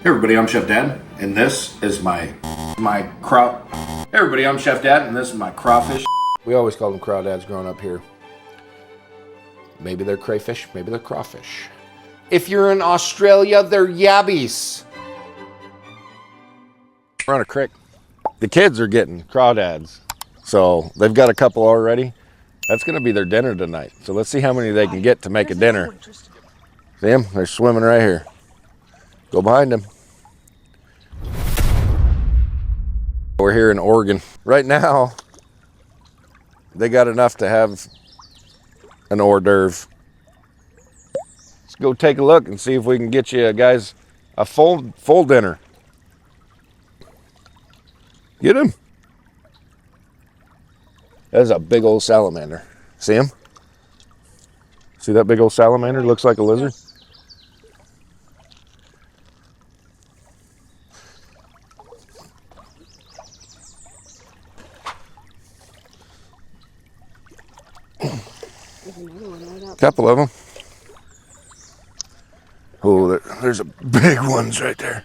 Hey everybody, I'm Chef Dad, and this is my craw. Hey everybody, I'm Chef Dad, and this is my crawfish. We always call them crawdads growing up here. Maybe they're crayfish, maybe they're crawfish. If you're in Australia, they're yabbies. We're on a creek. The kids are getting crawdads, so they've got a couple already. That's gonna be their dinner tonight. So let's see how many they can get to make a dinner. See them? They're swimming right here. Go behind them. We're here in Oregon. Right now, they got enough to have an hors d'oeuvre. Let's go take a look and see if we can get you guys a full dinner. Get him. That's a big old salamander. See him? See that big old salamander? Looks like a lizard. Couple of them. Oh, there's a big ones right there.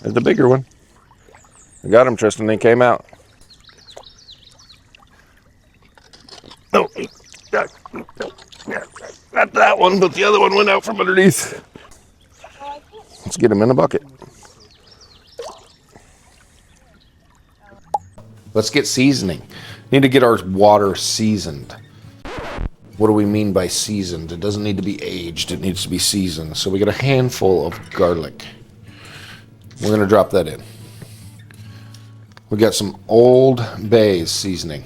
There's the bigger one. I got him, Tristan. They came out. No, not that one, but the other one went out from underneath. Let's get him in the bucket. Let's get seasoning. Need to get our water seasoned. What do we mean by seasoned? It doesn't need to be aged, it needs to be seasoned. So we got a handful of garlic. We're gonna drop that in. We got some Old Bay seasoning.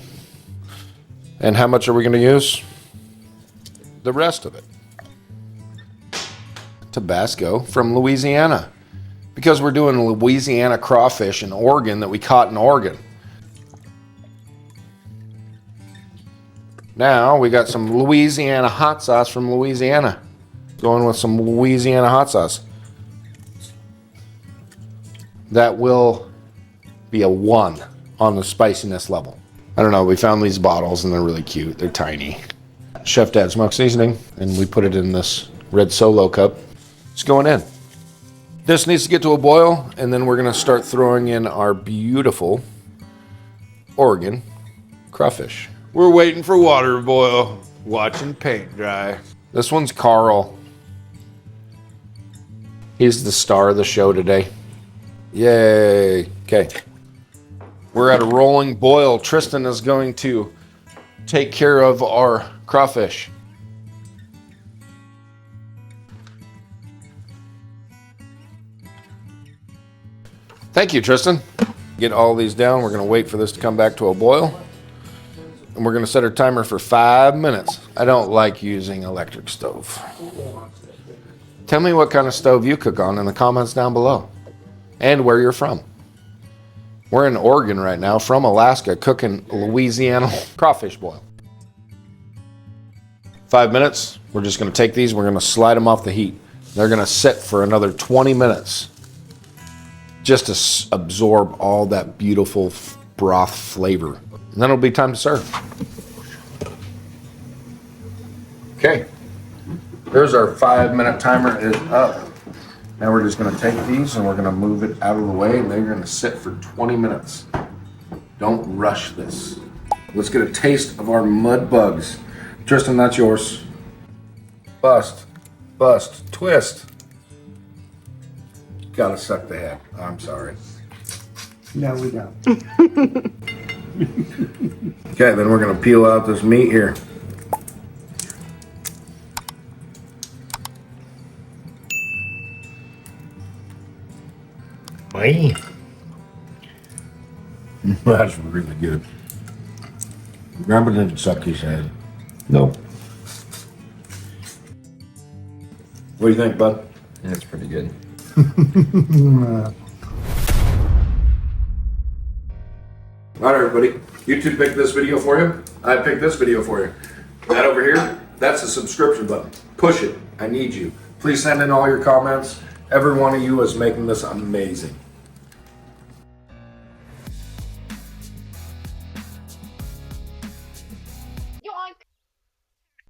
And how much are we gonna use? The rest of it. Tabasco from Louisiana. Because we're doing Louisiana crawfish in Oregon that we caught in Oregon. Now we got some Louisiana hot sauce from Louisiana. Going with some Louisiana hot sauce. That will be a 1 on the spiciness level. I don't know, we found these bottles and they're really cute. They're tiny. Chef Dad smoked seasoning, and we put it in this red Solo cup. It's going in. This needs to get to a boil, and then we're gonna start throwing in our beautiful Oregon crawfish. We're waiting for water to boil, watching paint dry. This one's Carl. He's the star of the show today. Yay. Okay. We're at a rolling boil. Tristan is going to take care of our crawfish. Thank you, Tristan. Get all these down. We're gonna wait for this to come back to a boil. And we're gonna set our timer for 5 minutes. I don't like using electric stove. Tell me what kind of stove you cook on in the comments down below. And where you're from. We're in Oregon right now, from Alaska, cooking Louisiana crawfish boil. 5 minutes. We're just gonna take these, we're gonna slide them off the heat. They're gonna sit for another 20 minutes. Just to absorb all that beautiful broth flavor. And then it'll be time to serve. Okay, here's our 5-minute timer is up. Now we're just gonna take these and we're gonna move it out of the way, and they're gonna sit for 20 minutes. Don't rush this. Let's get a taste of our mud bugs. Tristan, that's yours. Bust, bust, twist. Gotta suck the head. I'm sorry. No, we don't. Okay, then we're gonna peel out this meat here. Wait. That's really good. Grab it and suck his head. No. What do you think, bud? That's pretty good. All right, everybody. YouTube picked this video for you. I picked this video for you. That over here, that's the subscription button. Push it. I need you. Please send in all your comments. Every one of you is making this amazing.